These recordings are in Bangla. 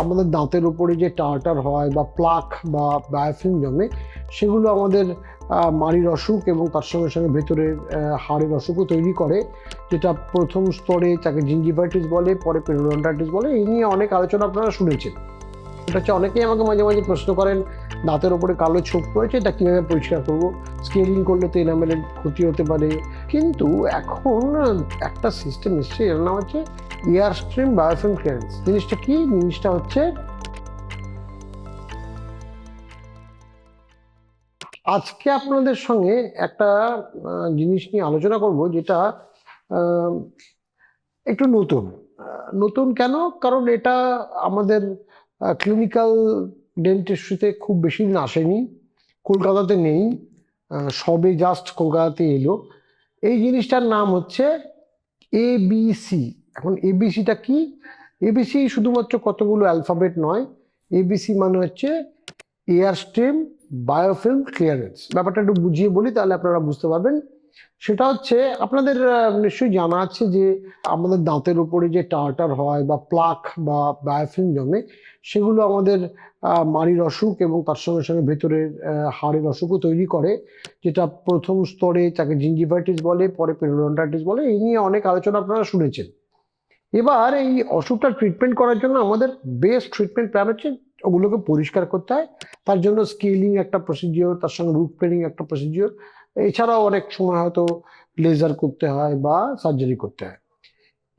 আমাদের দাঁতের উপরে যে টার্টার হয় বা প্লাক বা বায়োফিল্ম জমে, সেগুলো আমাদের মাড়ির অসুখ এবং তার সঙ্গে সঙ্গে ভেতরের হাড়ের অসুখও তৈরি করে, যেটা প্রথম স্তরে তাকে জিঞ্জিভাইটিস বলে, পরে পেরিওডন্টাইটিস বলে। এই নিয়ে অনেক আলোচনা আপনারা শুনেছেন। এটা হচ্ছে, অনেকেই আমাকে মাঝে মাঝে প্রশ্ন করেন, দাঁতের ওপরে কালো ছোপ পড়েছে, এটা কীভাবে পরিষ্কার করব? স্কেলিং করলে তো এনামেলের ক্ষতি হতে পারে। কিন্তু এখন একটা সিস্টেম এসছে, এর নাম হচ্ছে এয়ার স্ট্রিম বায়োফিল্ম ক্লিয়ারেন্স। জিনিসটা কি? জিনিসটা হচ্ছে, আজকে আপনাদের সঙ্গে একটা জিনিস নিয়ে আলোচনা করব, যেটা একটু নতুন। নতুন কেন? কারণ এটা আমাদের ক্লিনিক্যাল ডেন্টিস্ট্রিতে খুব বেশি দিন আসেনি, কলকাতাতে নেই, সবে জাস্ট কলকাতাতে এলো। এই জিনিসটার নাম হচ্ছে এবিসি। এখন এবিসিটা কি? এবিসি শুধুমাত্র কতগুলো অ্যালফাবেট নয়। এবিসি মানে হচ্ছে এয়ার স্ট্রিম বায়োফিল্ম ক্লিয়ারেন্স। ব্যাপারটা একটু বুঝিয়ে বলি, তাহলে আপনারা বুঝতে পারবেন। সেটা হচ্ছে, আপনাদের নিশ্চয়ই জানা আছে যে আমাদের দাঁতের উপরে যে টার্টার হয় বা প্লাক বা বায়োফিল্ম জমে, সেগুলো আমাদের মাড়ির অসুখ এবং তার সঙ্গে সঙ্গে ভেতরের হাড়ের অসুখও তৈরি করে, যেটা প্রথম স্তরে তাকে জিঞ্জিভাইটিস বলে, পরে পেরিওডন্টাইটিস বলে। এই নিয়ে অনেক আলোচনা আপনারা শুনেছেন। এবার এই অসুখটা ট্রিটমেন্ট করার জন্য আমাদের বেস্ট ট্রিটমেন্ট প্ল্যান হচ্ছে ওগুলোকে পরিষ্কার করতে হয়। তার জন্য স্কেলিং একটা প্রসিডিওর, তার সঙ্গে রুট ক্লিনিং একটা প্রসিডিওর, এছাড়াও অনেক সময় হয়তো লেজার করতে হয় বা সার্জারি করতে হয়।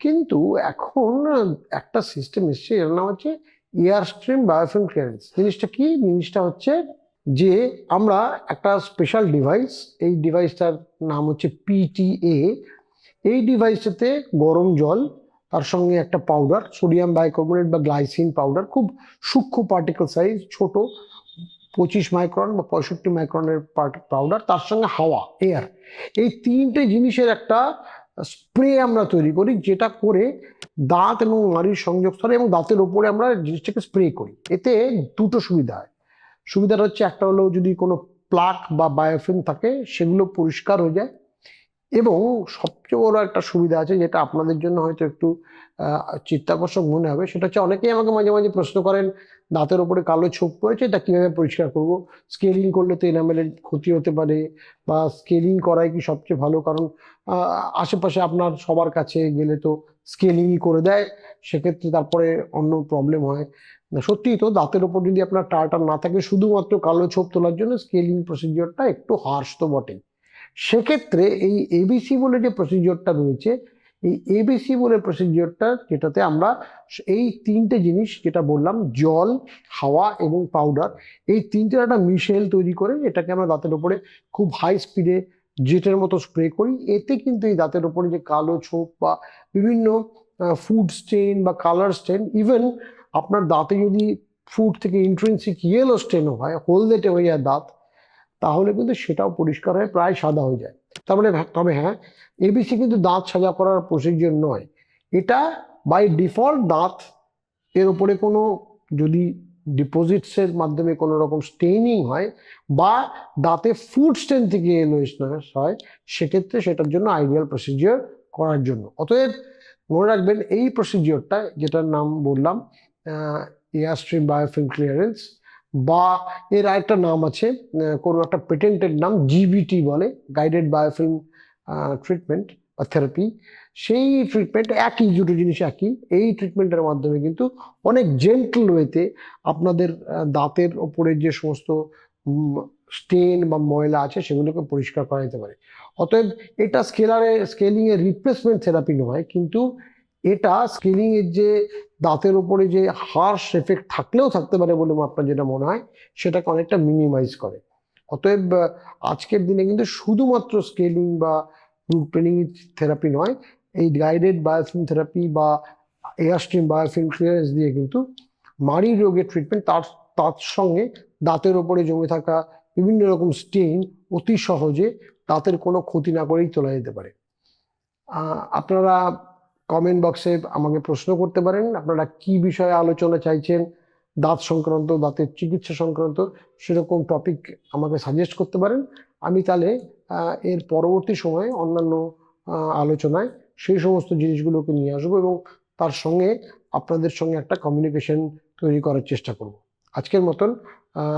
কিন্তু এখন একটা সিস্টেম এসছে, এর নাম হচ্ছে এয়ার স্ট্রিম বায়োফিল্ম ক্লিয়ারেন্স। জিনিসটা কি? জিনিসটা হচ্ছে যে আমরা একটা স্পেশাল ডিভাইস, এই ডিভাইসটার নাম হচ্ছে পিটিএ। এই ডিভাইসটাতে গরম জল, তার সঙ্গে একটা পাউডার, সোডিয়াম বাইকার্বনেট বা গ্লাইসিন পাউডার, খুব সূক্ষ্ম পার্টিকেল সাইজ, ছোট 25 মাইক্রন বা 65 মাইক্রনের পাউডার, তার সঙ্গে হাওয়া, এয়ার, এই তিনটে জিনিসের একটা স্প্রে আমরা তৈরি করি, যেটা করে দাঁত এবং নাড়ির সংযোগস্থলে এবং দাঁতের ওপরে আমরা জিনিসটাকে স্প্রে করি। এতে দুটো সুবিধা হয়। সুবিধাটা হচ্ছে, একটা হলো যদি কোনো প্লাক বা বায়োফিল্ম থাকে সেগুলো পরিষ্কার হয়ে যায়, এবং সবচেয়ে বড় একটা সুবিধা আছে, যেটা আপনাদের জন্য হয়তো একটু চিত্তাকর্ষক মনে হবে। সেটা হচ্ছে, অনেকেই আমাকে মাঝে মাঝে প্রশ্ন করেন, দাঁতের ওপরে কালো ছোপ পড়েছে, এটা কিভাবে পরিষ্কার করব? স্কেলিং করলে তো এনামেলের ক্ষতি হতে পারে, বা স্কেলিং করাই কি সবচেয়ে ভালো? কারণ আশেপাশে আপনার সবার কাছে গেলে তো স্কেলিংই করে দেয়, সেক্ষেত্রে তারপরে অন্য প্রবলেম হয়। সত্যিই তো, দাঁতের ওপর যদি আপনার টার্টার না থাকে, শুধুমাত্র কালো ছোপ তোলার জন্য স্কেলিং প্রসিডিওরটা একটু হার্শ তো বটেই। সেক্ষেত্রে এই এবিসি বলে যে প্রসিডিওরটা রয়েছে, এই এবিসি বলে প্রসিডিওরটা, যেটাতে আমরা এই তিনটে জিনিস যেটা বললাম, জল, হাওয়া এবং পাউডার, এই তিনটের একটা মিশেল তৈরি করে এটাকে আমরা দাঁতের উপরে খুব হাই স্পিডে জেটের মতো স্প্রে করি। এতে কিন্তু এই দাঁতের উপরে যে কালো ছোপ বা বিভিন্ন ফুড স্টেন বা কালার স্টেন, ইভেন আপনার দাঁতে যদি ফুড থেকে ইন্ট্রিনসিক ইয়েলো স্টেনও হয়, হলদেটে হয়ে যায় দাঁত, তাহলে কিন্তু সেটাও পরিষ্কার হয়ে প্রায় সাদা হয়ে যায়। তার মানে, তবে হ্যাঁ, এবিসি কিন্তু দাঁত সাজা করার প্রসিডিওর নয়। এটা বাই ডিফল্ট দাঁত এর উপরে কোনো যদি ডিপোজিটসের মাধ্যমে কোনো রকম স্টেইনিং হয়, বা দাঁতে ফুড স্টেন থেকে এলোয়েশনেস হয়, সেক্ষেত্রে সেটার জন্য আইডিয়াল প্রসিডিওর করার জন্য। অতএব মনে রাখবেন, এই প্রসিডিওরটা যেটার নাম বললাম এয়ার স্ট্রিম বায়োফিল্ম ক্লিয়ারেন্স, বা এর আরেকটা নাম আছে, কোনো একটা পেটেন্টেড নাম, জিবিটি বলে, গাইডেড বায়োফিল্ম ট্রিটমেন্ট বা থেরাপি। সেই ট্রিটমেন্ট একই, দুটো জিনিস একই। এই ট্রিটমেন্টের মাধ্যমে কিন্তু অনেক জেন্টল ওয়েতে আপনাদের দাঁতের ওপরে যে সমস্ত স্টেন বা ময়লা আছে সেগুলোকে পরিষ্কার করা যেতে পারে। অতএব এটা স্কেলিং এর রিপ্লেসমেন্ট থেরাপি নয়, কিন্তু এটা স্কেলিং এর যে দাঁতের উপরে যে হার্শ এফেক্ট থাকলেও থাকতে পারে বলে আপনার যেটা মনে হয়, সেটাকে অনেকটা মিনিমাইজ করে। অতএব আজকের দিনে কিন্তু শুধুমাত্র স্কেলিং বা রুট ট্রেনিং থেরাপি নয়, এই গাইডেড বায়োফিল্ম থেরাপি বা এয়ার স্ট্রিম বায়োফিল্ম ক্লিয়ারেন্স দিয়ে কিন্তু মাড়ির রোগের ট্রিটমেন্ট, তার তার সঙ্গে দাঁতের ওপরে জমে থাকা বিভিন্ন রকম স্টেইন অতি সহজে দাঁতের কোনো ক্ষতি না করেই তোলা যেতে পারে। আপনারা কমেন্ট বক্সে আমাকে প্রশ্ন করতে পারেন, আপনারা কি বিষয়ে আলোচনা চাইছেন, দাঁত সংক্রান্ত, দাঁতের চিকিৎসা সংক্রান্ত সেরকম টপিক আমাকে সাজেস্ট করতে পারেন। আমি তাহলে এর পরবর্তী সময়ে অন্যান্য আলোচনায় সেই সমস্ত জিনিসগুলোকে নিয়ে আসবো, এবং তার সঙ্গে আপনাদের সঙ্গে একটা কমিউনিকেশন তৈরি করার চেষ্টা করব। আজকের মতন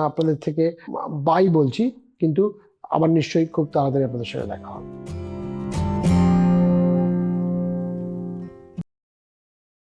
আপনাদের থেকে বাই বলছি, কিন্তু আবার নিশ্চয়ই খুব তাড়াতাড়ি আপনাদের সাথে দেখা হবে।